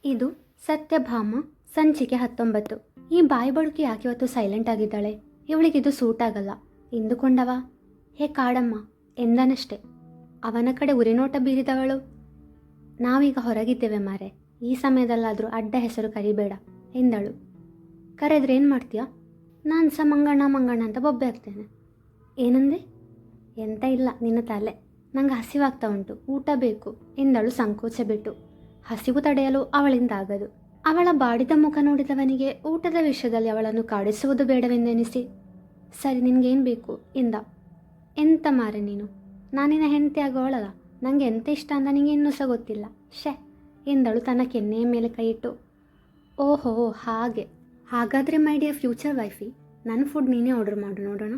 ಇದು ಸತ್ಯಭಾಮ ಸಂಚಿಕೆ 19. ಈ ಬಾಯಿಬಳುಕಿ ಯಾಕೆ ಇವತ್ತು ಸೈಲೆಂಟ್ ಆಗಿದ್ದಾಳೆ? ಇವಳಿಗಿದು ಸೂಟ್ ಆಗಲ್ಲ ಎಂದುಕೊಂಡವ. ಹೇ ಕಾಡಮ್ಮ ಎಂದನಷ್ಟೆ. ಅವನ ಕಡೆ ಉರಿನೋಟ ಬೀರಿದವಳು. ನಾವೀಗ ಹೊರಗಿದ್ದೇವೆ ಮಾರೆ, ಈ ಸಮಯದಲ್ಲಾದರೂ ಅಡ್ಡ ಹೆಸರು ಕರಿಬೇಡ ಎಂದಳು. ಕರೆದ್ರೆ ಏನು ಮಾಡ್ತೀಯಾ? ನಾನು ಸಹ ಮಂಗಣ್ಣ ಮಂಗಣ್ಣ ಅಂತ ಬೊಬ್ಬೆ ಆಗ್ತೇನೆ. ಏನಂದೆ? ಎಂತ ಇಲ್ಲ, ನಿನ್ನ ತಲೆ. ನಂಗೆ ಹಸಿವಾಗ್ತಾ ಉಂಟು, ಊಟ ಬೇಕು ಎಂದಳು ಸಂಕೋಚ ಬಿಟ್ಟು. ಹಸಿವು ತಡೆಯಲು ಅವಳಿಂದಾಗದು. ಅವಳ ಬಾಡಿದ ಮುಖ ನೋಡಿದವನಿಗೆ ಊಟದ ವಿಷಯದಲ್ಲಿ ಅವಳನ್ನು ಕಾಡಿಸುವುದು ಬೇಡವೆಂದೆನಿಸಿ, ಸರಿ ನಿನಗೇನು ಬೇಕು ಎಂದ. ಎಂತ ಮಾರೆ ನೀನು? ನಾನಿನ ಹೆಂಡತಿ ಆಗೋಳಲ್ಲ, ನನಗೆ ಎಂತ ಇಷ್ಟ ಅಂತ ನಿಂಗೆ ಇನ್ನೂ ಸಹ ಗೊತ್ತಿಲ್ಲ ಶೇ ಎಂದಳು ತನ್ನ ಕೆನ್ನೆಯ ಮೇಲೆ ಕೈಯಿಟ್ಟು. ಓಹೋ ಹಾಗೆ. ಹಾಗಾದರೆ ಮೈ ಡಿಯರ್ ಫ್ಯೂಚರ್ ವೈಫಿ, ನನ್ನ ಫುಡ್ ನೀನೇ ಆರ್ಡರ್ ಮಾಡು ನೋಡೋಣ.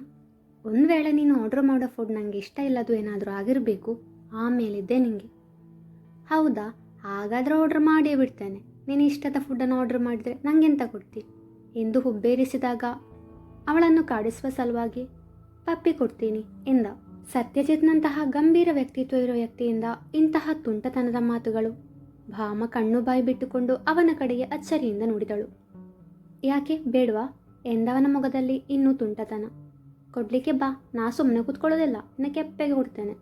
ಒಂದು ವೇಳೆ ನೀನು ಆರ್ಡರ್ ಮಾಡೋ ಫುಡ್ ನನಗೆ ಇಷ್ಟ ಇಲ್ಲದು ಏನಾದರೂ ಆಗಿರಬೇಕು, ಆಮೇಲಿದ್ದೆ ನಿನಗೆ. ಹೌದಾ? ಹಾಗಾದರೆ ಆರ್ಡ್ರ್ ಮಾಡಿಯೇ ಬಿಡ್ತೇನೆ. ನೀನು ಇಷ್ಟದ ಫುಡ್ಡನ್ನು ಆರ್ಡ್ರ್ ಮಾಡಿದರೆ ನನಗೆಂತ ಕೊಡ್ತಿ ಎಂದು ಹುಬ್ಬೇರಿಸಿದಾಗ ಅವಳನ್ನು ಕಾಡಿಸುವ ಸಲುವಾಗಿ ಪಪ್ಪಿ ಕೊಡ್ತೀನಿ ಎಂದ. ಸತ್ಯಜಿತ್ನಂತಹ ಗಂಭೀರ ವ್ಯಕ್ತಿತ್ವ ಇರೋ ವ್ಯಕ್ತಿಯಿಂದ ಇಂತಹ ತುಂಟತನದ ಮಾತುಗಳು. ಭಾಮ ಕಣ್ಣು ಬಾಯಿ ಬಿಟ್ಟುಕೊಂಡು ಅವನ ಕಡೆಗೆ ಅಚ್ಚರಿಯಿಂದ ನೋಡಿದಳು. ಯಾಕೆ ಬೇಡವಾ ಎಂದವನ ಮೊಗದಲ್ಲಿ ಇನ್ನೂ ತುಂಟತನ. ಕೊಡ್ಲಿಕ್ಕೆ ಬಾ, ನಾ ಸುಮ್ಮನೆ ಕೂತ್ಕೊಳ್ಳೋದಿಲ್ಲ, ನಿನ್ನ ಕೆಪ್ಪೆಗೆ ಕೊಡ್ತೇನೆ.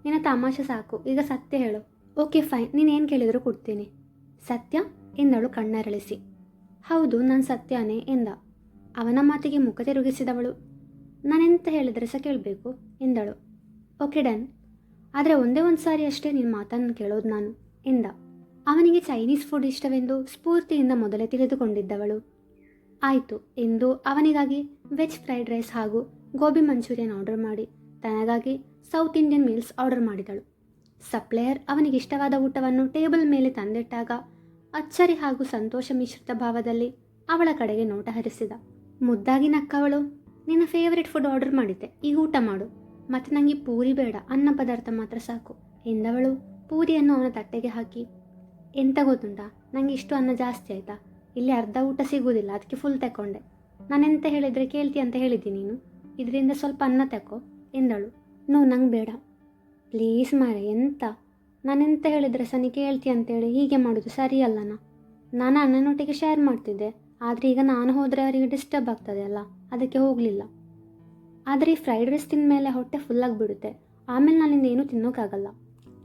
ನಿನ್ನ ತಮಾಷೆ ಸಾಕು, ಈಗ ಸತ್ಯ ಹೇಳು. ಓಕೆ ಫೈನ್, ನೀನೇನು ಕೇಳಿದರೂ ಕೊಡ್ತೀನಿ. ಸತ್ಯ ಎಂದಳು ಕಣ್ಣರಳಿಸಿ. ಹೌದು, ನಾನು ಸತ್ಯನೇ ಎಂದ. ಅವನ ಮಾತಿಗೆ ಮುಖ ತಿರುಗಿಸಿದವಳು. ನಾನೆಂತ ಹೇಳಿದರೆ ಸಹ ಕೇಳಬೇಕು ಎಂದಳು. ಓಕೆ ಡನ್, ಆದರೆ ಒಂದೇ ಒಂದು ಸಾರಿ ಅಷ್ಟೇ ನಿನ್ನ ಮಾತನ್ನು ಕೇಳೋದು ನಾನು ಎಂದ. ಅವನಿಗೆ ಚೈನೀಸ್ ಫುಡ್ ಇಷ್ಟವೆಂದು ಸ್ಫೂರ್ತಿಯಿಂದ ಮೊದಲೇ ತಿಳಿದುಕೊಂಡಿದ್ದವಳು. ಆಯಿತು ಎಂದು ಅವನಿಗಾಗಿ ವೆಜ್ ಫ್ರೈಡ್ ರೈಸ್ ಹಾಗೂ ಗೋಬಿ ಮಂಚೂರಿಯನ್ ಆರ್ಡರ್ ಮಾಡಿ ತನಗಾಗಿ ಸೌತ್ ಇಂಡಿಯನ್ ಮೀಲ್ಸ್ ಆರ್ಡರ್ ಮಾಡಿದಳು. ಸಪ್ಲೈಯರ್ ಅವನಿಗೆ ಇಷ್ಟವಾದ ಊಟವನ್ನು ಟೇಬಲ್ ಮೇಲೆ ತಂದಿಟ್ಟಾಗ ಅಚ್ಚರಿ ಹಾಗೂ ಸಂತೋಷ ಮಿಶ್ರಿತ ಭಾವದಲ್ಲಿ ಅವಳ ಕಡೆಗೆ ನೋಟ ಹರಿಸಿದ. ಮುದ್ದಾಗಿ ನಕ್ಕವಳು. ನಿನ್ನ ಫೇವರೆಟ್ ಫುಡ್ ಆರ್ಡರ್ ಮಾಡಿದ್ದೆ, ಈಗ ಊಟ ಮಾಡು. ಮತ್ತು ನನಗೆ ಪೂರಿ ಬೇಡ, ಅನ್ನ ಪದಾರ್ಥ ಮಾತ್ರ ಸಾಕು ಎಂದವಳು ಪೂರಿಯನ್ನು ಅವನ ತಟ್ಟೆಗೆ ಹಾಕಿ. ಎಂತ ಗೊತ್ತುಂಟಾ, ನನಗೆ ಇಷ್ಟು ಅನ್ನ ಜಾಸ್ತಿ ಆಯಿತಾ? ಇಲ್ಲಿ ಅರ್ಧ ಊಟ ಸಿಗುವುದಿಲ್ಲ, ಅದಕ್ಕೆ ಫುಲ್ ತಗೊಂಡೆ. ನಾನೆಂತ ಹೇಳಿದರೆ ಕೇಳ್ತಿ ಅಂತ ಹೇಳಿದ್ದೀನಿ ನೀನು, ಇದರಿಂದ ಸ್ವಲ್ಪ ಅನ್ನ ತಗೋ ಎಂದಳು. ನಂಗೆ ಬೇಡ ಪ್ಲೀಸ್ ಮಾರೆ. ಎಂತ? ನಾನೆಂತ ಹೇಳಿದರೆ ಸಹ ನೀ ಕೇಳ್ತಿ ಅಂತೇಳಿ ಹೀಗೆ ಮಾಡೋದು ಸರಿಯಲ್ಲನ. ನಾನು ಅಣ್ಣನೊಟ್ಟಿಗೆ ಶೇರ್ ಮಾಡ್ತಿದ್ದೆ, ಆದರೆ ಈಗ ನಾನು ಹೋದರೆ ಅವರಿಗೆ ಡಿಸ್ಟರ್ಬ್ ಆಗ್ತದೆ ಅಲ್ಲ, ಅದಕ್ಕೆ ಹೋಗಲಿಲ್ಲ. ಆದರೆ ಈ ಫ್ರೈಡ್ ರೈಸ್ ತಿಂದ ಮೇಲೆ ಹೊಟ್ಟೆ ಫುಲ್ಲಾಗಿಬಿಡುತ್ತೆ, ಆಮೇಲೆ ನನ್ನಿಂದ ಏನೂ ತಿನ್ನೋಕ್ಕಾಗಲ್ಲ.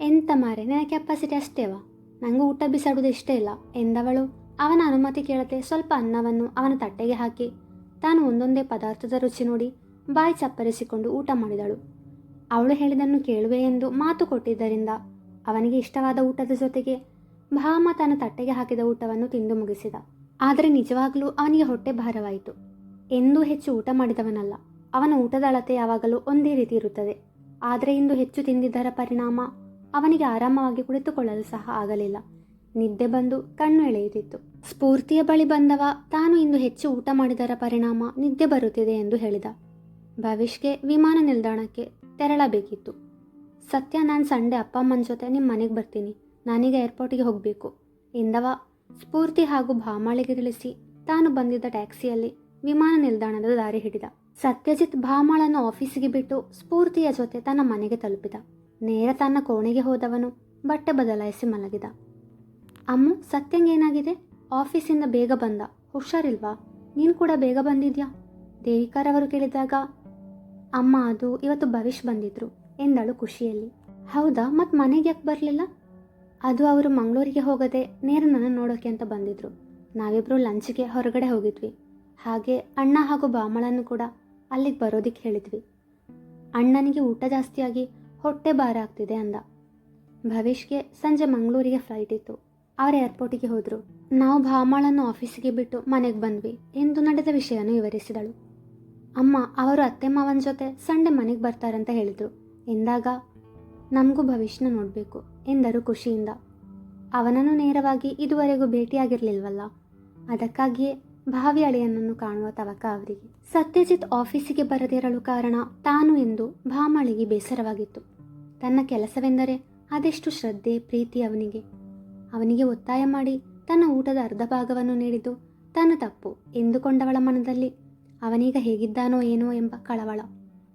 ಎಂತ ಮಾರೆ, ನಿನ್ನ ಕೆಪಾಸಿಟಿ ಅಷ್ಟೇವಾ? ನನಗೂ ಊಟ ಬಿಸಾಡೋದು ಇಷ್ಟ ಇಲ್ಲ ಎಂದವಳು ಅವನ ಅನುಮತಿ ಕೇಳದೆ ಸ್ವಲ್ಪ ಅನ್ನವನ್ನು ಅವನ ತಟ್ಟೆಗೆ ಹಾಕಿ ತಾನು ಒಂದೊಂದೇ ಪದಾರ್ಥದ ರುಚಿ ನೋಡಿ ಬಾಯಿ ಚಪ್ಪರಿಸಿಕೊಂಡು ಊಟ ಮಾಡಿದಳು. ಅವಳು ಹೇಳಿದನ್ನು ಕೇಳುವೆ ಎಂದು ಮಾತು ಕೊಟ್ಟಿದ್ದರಿಂದ ಅವನಿಗೆ ಇಷ್ಟವಾದ ಊಟದ ಜೊತೆಗೆ ಭಾಮ ತನ್ನ ತಟ್ಟೆಗೆ ಹಾಕಿದ ಊಟವನ್ನು ತಿಂದು ಮುಗಿಸಿದ. ಆದರೆ ನಿಜವಾಗಲೂ ಅವನಿಗೆ ಹೊಟ್ಟೆ ಭಾರವಾಯಿತು. ಎಂದೂ ಹೆಚ್ಚು ಊಟ ಮಾಡಿದವನಲ್ಲ. ಅವನ ಊಟದ ಅಳತೆ ಯಾವಾಗಲೂ ಒಂದೇ ರೀತಿ ಇರುತ್ತದೆ. ಆದರೆ ಇಂದು ಹೆಚ್ಚು ತಿಂದಿದ್ದರ ಪರಿಣಾಮ ಅವನಿಗೆ ಆರಾಮವಾಗಿ ಕುಳಿತುಕೊಳ್ಳಲು ಸಹ ಆಗಲಿಲ್ಲ. ನಿದ್ದೆ ಬಂದು ಕಣ್ಣು ಎಳೆಯುತ್ತಿತ್ತು. ಸ್ಫೂರ್ತಿಯ ಬಳಿ ಬಂದವ ತಾನು ಇಂದು ಹೆಚ್ಚು ಊಟ ಮಾಡಿದರ ಪರಿಣಾಮ ನಿದ್ದೆ ಬರುತ್ತಿದೆ ಎಂದು ಹೇಳಿದ. ಭವಿಷ್ಗೆ ವಿಮಾನ ನಿಲ್ದಾಣಕ್ಕೆ ತೆರಳಬೇಕಿತ್ತು. ಸತ್ಯ, ನಾನು ಸಂಡೆ ಅಪ್ಪ ಅಮ್ಮನ ಜೊತೆ ನಿಮ್ಮ ಮನೆಗೆ ಬರ್ತೀನಿ, ನಾನೀಗ ಏರ್ಪೋರ್ಟಿಗೆ ಹೋಗಬೇಕು ಎಂದವ ಸ್ಫೂರ್ತಿ ಹಾಗೂ ಭಾಮಾಳಿಗೆ ತಿಳಿಸಿ ತಾನು ಬಂದಿದ್ದ ಟ್ಯಾಕ್ಸಿಯಲ್ಲಿ ವಿಮಾನ ನಿಲ್ದಾಣದ ದಾರಿ ಹಿಡಿದ. ಸತ್ಯಜಿತ್ ಭಾಮಾಳನ್ನು ಆಫೀಸಿಗೆ ಬಿಟ್ಟು ಸ್ಫೂರ್ತಿಯ ಜೊತೆ ತನ್ನ ಮನೆಗೆ ತಲುಪಿದ. ನೇರ ತನ್ನ ಕೋಣೆಗೆ ಹೋದವನು ಬಟ್ಟೆ ಬದಲಾಯಿಸಿ ಮಲಗಿದ. ಅಮ್ಮು, ಸತ್ಯಂಗೇನಾಗಿದೆ? ಆಫೀಸಿಂದ ಬೇಗ ಬಂದ, ಹುಷಾರಿಲ್ವಾ? ನೀನು ಕೂಡ ಬೇಗ ಬಂದಿದ್ಯಾ ದೇವಿಕಾರವರು ಕೇಳಿದಾಗ, ಅಮ್ಮ ಅದು ಇವತ್ತು ಭವಿಷ್ ಬಂದಿದ್ರು ಎಂದಳು ಖುಷಿಯಲ್ಲಿ. ಹೌದಾ, ಮತ್ತು ಮನೆಗೆ ಯಾಕೆ ಬರಲಿಲ್ಲ? ಅದು ಅವರು ಮಂಗಳೂರಿಗೆ ಹೋಗದೆ ನೇರ ನನ್ನ ನೋಡೋಕೆ ಅಂತ ಬಂದಿದ್ರು. ನಾವಿಬ್ಬರು ಲಂಚ್ಗೆ ಹೊರಗಡೆ ಹೋಗಿದ್ವಿ. ಹಾಗೆ ಅಣ್ಣ ಹಾಗೂ ಬಾಮಳನ್ನು ಕೂಡ ಅಲ್ಲಿಗೆ ಬರೋದಿಕ್ಕೆ ಹೇಳಿದ್ವಿ. ಅಣ್ಣನಿಗೆ ಊಟ ಜಾಸ್ತಿಯಾಗಿ ಹೊಟ್ಟೆ ಭಾರ ಆಗ್ತಿದೆ ಅಂದ. ಭವಿಷ್ಗೆ ಸಂಜೆ ಮಂಗಳೂರಿಗೆ ಫ್ಲೈಟ್ ಇತ್ತು. ಅವರು ಏರ್ಪೋರ್ಟಿಗೆ ಹೋದರು. ನಾವು ಭಾಮಾಳನ್ನು ಆಫೀಸಿಗೆ ಬಿಟ್ಟು ಮನೆಗೆ ಬಂದ್ವಿ ಎಂದು ನಡೆದ ವಿಷಯವನ್ನು ವಿವರಿಸಿದಳು. ಅಮ್ಮ, ಅವರು ಅತ್ತೆ ಮಾವನ ಜೊತೆ ಸಂಡೆ ಮನೆಗೆ ಬರ್ತಾರಂತ ಹೇಳಿದರು ಎಂದಾಗ, ನಮಗೂ ಭವಿಷ್ಯನ ನೋಡಬೇಕು ಎಂದರು ಖುಷಿಯಿಂದ. ಅವನನ್ನು ನೇರವಾಗಿ ಇದುವರೆಗೂ ಭೇಟಿಯಾಗಿರಲಿಲ್ವಲ್ಲ, ಅದಕ್ಕಾಗಿಯೇ ಭಾವಿ ಅಳಿಯನನ್ನು ಕಾಣುವ ತವಕ ಅವರಿಗೆ. ಸತ್ಯಜಿತ್ ಆಫೀಸಿಗೆ ಬರದಿರಲು ಕಾರಣ ತಾನು ಎಂದು ಭಾಮಾಳಿಗೆ ಬೇಸರವಾಗಿತ್ತು. ತನ್ನ ಕೆಲಸವೆಂದರೆ ಅದೆಷ್ಟು ಶ್ರದ್ಧೆ ಪ್ರೀತಿ ಅವನಿಗೆ ಒತ್ತಾಯ ಮಾಡಿ ತನ್ನ ಊಟದ ಅರ್ಧ ಭಾಗವನ್ನು ನೀಡಿದ್ದು ತನ್ನ ತಪ್ಪು ಎಂದುಕೊಂಡವಳ ಮನದಲ್ಲಿ ಅವನೀಗ ಹೇಗಿದ್ದಾನೋ ಏನೋ ಎಂಬ ಕಳವಳ.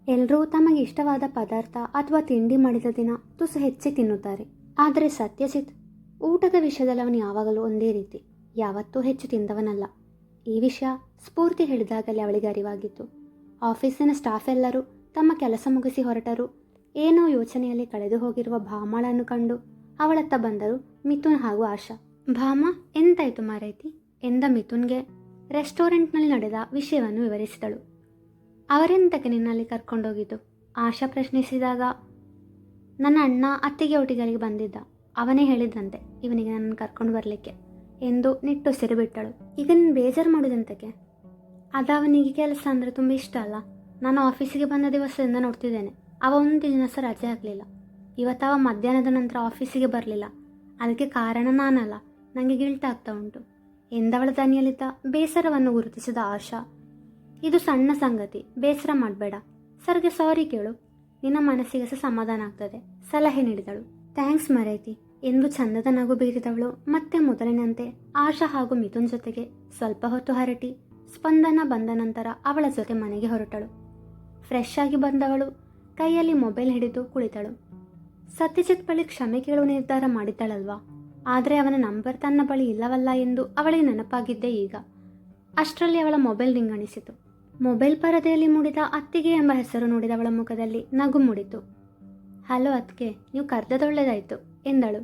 ಎಲ್ಲರೂ ತಮಗೆ ಇಷ್ಟವಾದ ಪದಾರ್ಥ ಅಥವಾ ತಿಂಡಿ ಮಾಡಿದ ದಿನ ತುಸು ಹೆಚ್ಚೆ ತಿನ್ನುತ್ತಾರೆ. ಆದರೆ ಸತ್ಯಜಿತ್ ಊಟದ ವಿಷಯದಲ್ಲಿ ಅವನು ಯಾವಾಗಲೂ ಒಂದೇ ರೀತಿ, ಯಾವತ್ತೂ ಹೆಚ್ಚು ತಿಂದವನಲ್ಲ. ಈ ವಿಷಯ ಸ್ಫೂರ್ತಿ ಹೇಳಿದಾಗಲೇ ಅವಳಿಗೆ ಅರಿವಾಗಿತ್ತು. ಆಫೀಸಿನ ಸ್ಟಾಫ್ ಎಲ್ಲರೂ ತಮ್ಮ ಕೆಲಸ ಮುಗಿಸಿ ಹೊರಟರು. ಏನೋ ಯೋಚನೆಯಲ್ಲಿ ಕಳೆದು ಹೋಗಿರುವ ಭಾಮಾಳನ್ನು ಕಂಡು ಅವಳತ್ತ ಬಂದರು ಮಿಥುನ್ ಹಾಗೂ ಆಶಾ. ಭಾಮ, ಎಂತಾಯಿತು ಮಾರೈತಿ ಎಂದ ಮಿಥುನ್ಗೆ ರೆಸ್ಟೋರೆಂಟ್ನಲ್ಲಿ ನಡೆದ ವಿಷಯವನ್ನು ವಿವರಿಸಿದಳು. ಅವರೆಂತಕ್ಕೆ ನಿನ್ನಲ್ಲಿ ಕರ್ಕೊಂಡೋಗಿದ್ದು? ಆಶಾ ಪ್ರಶ್ನಿಸಿದಾಗ, ನನ್ನ ಅಣ್ಣ ಅತ್ತಿಗೆ ಒಟ್ಟಿಗೆ ಬಂದಿದ್ದ, ಅವನೇ ಹೇಳಿದ್ದಂತೆ ಇವನಿಗೆ ನನ್ನನ್ನು ಕರ್ಕೊಂಡು ಬರಲಿಕ್ಕೆ ಎಂದು ನಿಟ್ಟುಸಿರು ಬಿಟ್ಟಳು. ಈಗ ನೀನು ಬೇಜಾರು ಮಾಡೋದಂತಕ್ಕೆ? ಅದು ಅವನಿಗೆ ಕೆಲಸ ಅಂದರೆ ತುಂಬ ಇಷ್ಟ ಅಲ್ಲ. ನಾನು ಆಫೀಸಿಗೆ ಬಂದ ದಿವಸದಿಂದ ನೋಡ್ತಿದ್ದೇನೆ, ಅವ ಒಂದು ದಿನ ಸಹ ರಜೆ ಆಗಲಿಲ್ಲ. ಇವತ್ತವ ಮಧ್ಯಾಹ್ನದ ನಂತರ ಆಫೀಸಿಗೆ ಬರಲಿಲ್ಲ. ಅದಕ್ಕೆ ಕಾರಣ ನಾನಲ್ಲ, ನನಗೆ ಗಿಲ್ಟ್ ಆಗ್ತಾ ಉಂಟು ಎಂದವಳ ದನಿಯಲ್ಲಿದ್ದ ಬೇಸರವನ್ನು ಗುರುತಿಸಿದ ಆಶಾ, ಇದು ಸಣ್ಣ ಸಂಗತಿ, ಬೇಸರ ಮಾಡಬೇಡ. ಸರ್ಗೆ ಸಾರಿ ಕೇಳು, ನಿನ್ನ ಮನಸ್ಸಿಗೆ ಸಹ ಸಮಾಧಾನ ಆಗ್ತದೆ ಸಲಹೆ ನೀಡಿದಳು. ಥ್ಯಾಂಕ್ಸ್ ಮರೈತಿ ಎಂದು ಚಂದದ ನಗು ಬೀರಿದವಳು ಮತ್ತೆ ಮೊದಲಿನಂತೆ ಆಶಾ ಹಾಗೂ ಮಿಥುನ್ ಜೊತೆಗೆ ಸ್ವಲ್ಪ ಹೊತ್ತು ಹರಟಿ ಸ್ಪಂದನ ಬಂದ ನಂತರ ಅವಳ ಜೊತೆ ಮನೆಗೆ ಹೊರಟಳು. ಫ್ರೆಶ್ ಆಗಿ ಬಂದವಳು ಕೈಯಲ್ಲಿ ಮೊಬೈಲ್ ಹಿಡಿದು ಕುಳಿತಳು. ಸತ್ಯಜಿತ್ ಬಳಿ ಕ್ಷಮೆ ಕೇಳುವ ನಿರ್ಧಾರ ಮಾಡಿದ್ದಳಲ್ವಾ, ಆದರೆ ಅವನ ನಂಬರ್ ತನ್ನ ಬಳಿ ಇಲ್ಲವಲ್ಲ ಎಂದು ಅವಳಿಗೆ ನೆನಪಾಗಿದ್ದೇ ಈಗ. ಅಷ್ಟರಲ್ಲಿ ಅವಳ ಮೊಬೈಲ್ ರಿಂಗಣಿಸಿತು. ಮೊಬೈಲ್ ಪರದೆಯಲ್ಲಿ ಮೂಡಿದ ಅತ್ತಿಗೆ ಎಂಬ ಹೆಸರು ನೋಡಿದ ಅವಳ ಮುಖದಲ್ಲಿ ನಗು ಮೂಡಿತು. ಹಲೋ ಅತ್ತಿಗೆ, ನೀವು ಕರೆದೊಳ್ಳೆದಾಯಿತು ಎಂದಳು.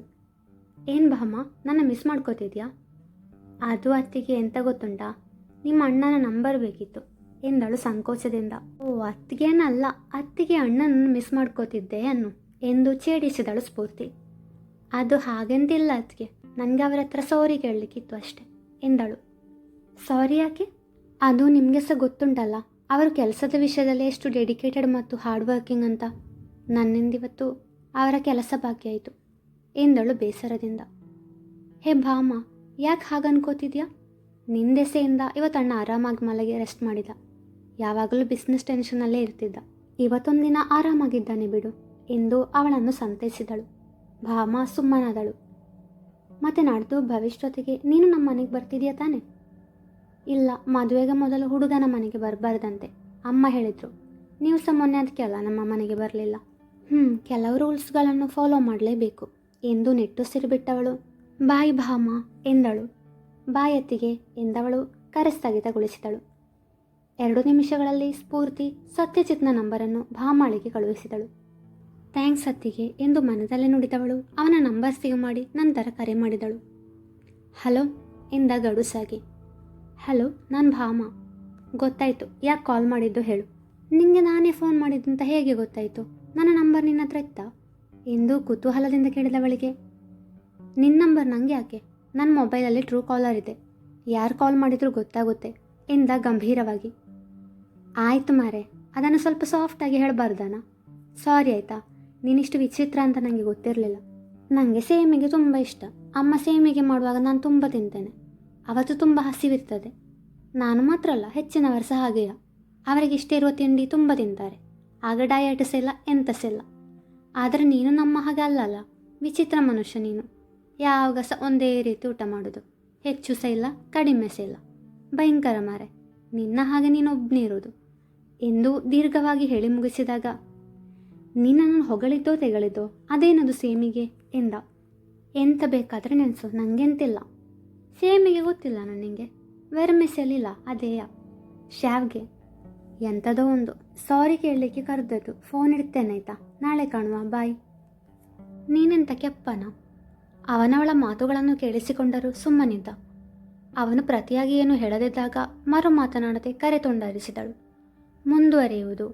ಏನು ಭಾಮ, ನನ್ನ ಮಿಸ್ ಮಾಡ್ಕೋತಿದ್ಯಾ? ಅದು ಅತ್ತಿಗೆ ಎಂತ ಗೊತ್ತುಂಟಾ, ನಿಮ್ಮ ಅಣ್ಣನ ನಂಬರ್ ಬೇಕಿತ್ತು ಎಂದಳು ಸಂಕೋಚದಿಂದ. ಓ ಅತ್ತಿಗೆನಲ್ಲ, ಅತ್ತಿಗೆ ಅಣ್ಣನನ್ನು ಮಿಸ್ ಮಾಡ್ಕೋತಿದ್ದೆ ಅನ್ನು ಎಂದು ಛೇಡಿಸಿದಳು ಸ್ಫೂರ್ತಿ. ಅದು ಹಾಗೆಂತಿಲ್ಲ ಅತ್ತಿಗೆ, ನನಗೆ ಅವರ ಹತ್ರ ಸಾರಿ ಕೇಳಲಿಕ್ಕಿತ್ತು ಅಷ್ಟೆ ಎಂದಳು. ಸಾರಿ ಯಾಕೆ? ಅದು ನಿಮಗೆ ಸಹ ಗೊತ್ತುಂಟಲ್ಲ, ಅವರು ಕೆಲಸದ ವಿಷಯದಲ್ಲಿ ಎಷ್ಟು ಡೆಡಿಕೇಟೆಡ್ ಮತ್ತು ಹಾರ್ಡ್ ವರ್ಕಿಂಗ್ ಅಂತ. ನನ್ನಿಂದಿವತ್ತು ಅವರ ಕೆಲಸ ಬಾಕಿ ಆಯಿತು ಎಂದಳು ಬೇಸರದಿಂದ. ಹೇ ಭಾಮ, ಯಾಕೆ ಹಾಗೆ ಅನ್ಕೋತಿದ್ಯಾ? ನಿಂದೆಸೆಯಿಂದ ಇವತ್ತಣ್ಣ ಆರಾಮಾಗಿ ಮಲಗಿ ರೆಸ್ಟ್ ಮಾಡಿದ. ಯಾವಾಗಲೂ ಬಿಸ್ನೆಸ್ ಟೆನ್ಷನಲ್ಲೇ ಇರ್ತಿದ್ದ, ಇವತ್ತೊಂದಿನ ಆರಾಮಾಗಿದ್ದಾನೆ ಬಿಡು ಎಂದು ಅವಳನ್ನು ಸಂತೈಸಿದಳು. ಭಾಮ ಸುಮ್ಮನಾದಳು. ಮತ್ತೆ ನಾಡ್ದು ಭವಿಷ್ಯ ಜೊತೆಗೆ ನೀನು ನಮ್ಮ ಮನೆಗೆ ಬರ್ತಿದ್ಯಾ ತಾನೆ? ಇಲ್ಲ, ಮದುವೆಗೆ ಮೊದಲು ಹುಡುಗನ ಮನೆಗೆ ಬರಬಾರ್ದಂತೆ ಅಮ್ಮ ಹೇಳಿದರು. ನೀವು ಸಹ ಮೊನ್ನೆ ಅದಕ್ಕೆ ಅಲ್ಲ ನಮ್ಮ ಮನೆಗೆ ಬರಲಿಲ್ಲ. ಕೆಲವು ರೂಲ್ಸ್ಗಳನ್ನು ಫಾಲೋ ಮಾಡಲೇಬೇಕು ಎಂದು ನಿಟ್ಟುಸಿರು ಬಿಟ್ಟವಳು ಬಾಯ್ ಭಾಮ ಎಂದಳು. ಬಾಯತ್ತಿಗೆ ಎಂದವಳು ಕರೆ ಸ್ಥಗಿತಗೊಳಿಸಿದಳು. 2 ನಿಮಿಷಗಳಲ್ಲಿ ಸ್ಫೂರ್ತಿ ಸತ್ಯಜಿತ್ನ ನಂಬರನ್ನು ಭಾಮಾಳಿಗೆ ಕಳುಹಿಸಿದಳು. ಥ್ಯಾಂಕ್ಸ್ ಅತ್ತಿಗೆ ಎಂದು ಮನದಲ್ಲೇ ನುಡಿದವಳು ಅವನ ನಂಬರ್ ಸೇವ್ ಮಾಡಿ ನಂತರ ಕರೆ ಮಾಡಿದಳು. ಹಲೋ ಎಂದ ಗಡುಸಾಗಿ. ಹಲೋ, ನಾನು ಭಾಮ. ಗೊತ್ತಾಯಿತು, ಯಾಕೆ ಕಾಲ್ ಮಾಡಿದ್ದು ಹೇಳು. ನಿನಗೆ ನಾನೇ ಫೋನ್ ಮಾಡಿದ್ದಂತ ಹೇಗೆ ಗೊತ್ತಾಯಿತು? ನನ್ನ ನಂಬರ್ ನಿನ್ನ ಹತ್ರ ಇತ್ತಾ ಎಂದು ಕುತೂಹಲದಿಂದ ಕೇಳಿದವಳಿಗೆ, ನಿನ್ನ ನಂಬರ್ ನನಗೆ ಯಾಕೆ? ನನ್ನ ಮೊಬೈಲಲ್ಲಿ ಟ್ರೂ ಕಾಲರ್ ಇದೆ, ಯಾರು ಕಾಲ್ ಮಾಡಿದರೂ ಗೊತ್ತಾಗುತ್ತೆ ಎಂದ ಗಂಭೀರವಾಗಿ. ಆಯಿತು ಮಾರೆ, ಅದನ್ನು ಸ್ವಲ್ಪ ಸಾಫ್ಟಾಗಿ ಹೇಳಬಾರ್ದಾನ? ಸಾರಿ ಆಯಿತಾ, ನೀನಿಷ್ಟು ವಿಚಿತ್ರ ಅಂತ ನನಗೆ ಗೊತ್ತಿರಲಿಲ್ಲ. ನನಗೆ ಸೇಮಿಗೆ ತುಂಬ ಇಷ್ಟ. ಅಮ್ಮ ಸೇಮಿಗೆ ಮಾಡುವಾಗ ನಾನು ತುಂಬ ತಿಂತೇನೆ. ಅವತ್ತು ತುಂಬ ಹಸಿವಿರ್ತದೆ. ನಾನು ಮಾತ್ರ ಅಲ್ಲ, ಹೆಚ್ಚಿನವರು ಸಹ ಹಾಗೆಯ. ಅವರಿಗೆ ಇಷ್ಟ ಇರುವ ತಿಂಡಿ ತುಂಬ ತಿಂತಾರೆ, ಆಗ ಡಯಟ್ಸ್ ಇಲ್ಲ ಎಂತ ಸಹ ಇಲ್ಲ. ಆದರೆ ನೀನು ನಮ್ಮ ಹಾಗೆ ಅಲ್ಲಲ್ಲ, ವಿಚಿತ್ರ ಮನುಷ್ಯ ನೀನು. ಯಾವಾಗ ಸಹ ಒಂದೇ ರೀತಿ ಊಟ ಮಾಡೋದು, ಹೆಚ್ಚು ಸಹ ಇಲ್ಲ ಕಡಿಮೆ ಸಹ ಇಲ್ಲ. ಭಯಂಕರ ಮಾರೆ, ನಿನ್ನ ಹಾಗೆ ನೀನೊಬ್ಬನೇ ಇರೋದು ಎಂದು ದೀರ್ಘವಾಗಿ ಹೇಳಿ ಮುಗಿಸಿದಾಗ, ನೀನನ್ನು ಹೊಗಳಿದ್ದೋ ತೆಗಳಿದ್ದೋ ಅದೇನದು ಸೇಮಿಗೆ ಎಂದ. ಎಂತ ಬೇಕಾದರೆ ನೆನೆಸು, ನನಗೆಂತಿಲ್ಲ. ಸೇಮಿಗೆ ಗೊತ್ತಿಲ್ಲ ನನಗೆ, ವೆರ್ಮೆಸೆಲಿಲ್ಲ ಅದೇಯ, ಶ್ಯಾವ್ಗೆ ಎಂಥದೋ ಒಂದು. ಸಾರಿ ಕೇಳಲಿಕ್ಕೆ ಕರೆದದ್ದು, ಫೋನ್ ಇಡ್ತೇನೆ ಆಯಿತಾ, ನಾಳೆ ಕಾಣುವ, ಬಾಯ್. ನೀನೆಂತ ಕೆಪ್ಪನ? ಅವನವಳ ಮಾತುಗಳನ್ನು ಕೇಳಿಸಿಕೊಂಡರೂ ಸುಮ್ಮನಿದ್ದ. ಅವನು ಪ್ರತಿಯಾಗಿ ಏನು ಹೇಳದಿದ್ದಾಗ ಮರು ಮಾತನಾಡದೆ ಕರೆ ತುಂಡರಿಸಿದಳು. ಮುಂದುವರಿಯುವುದು.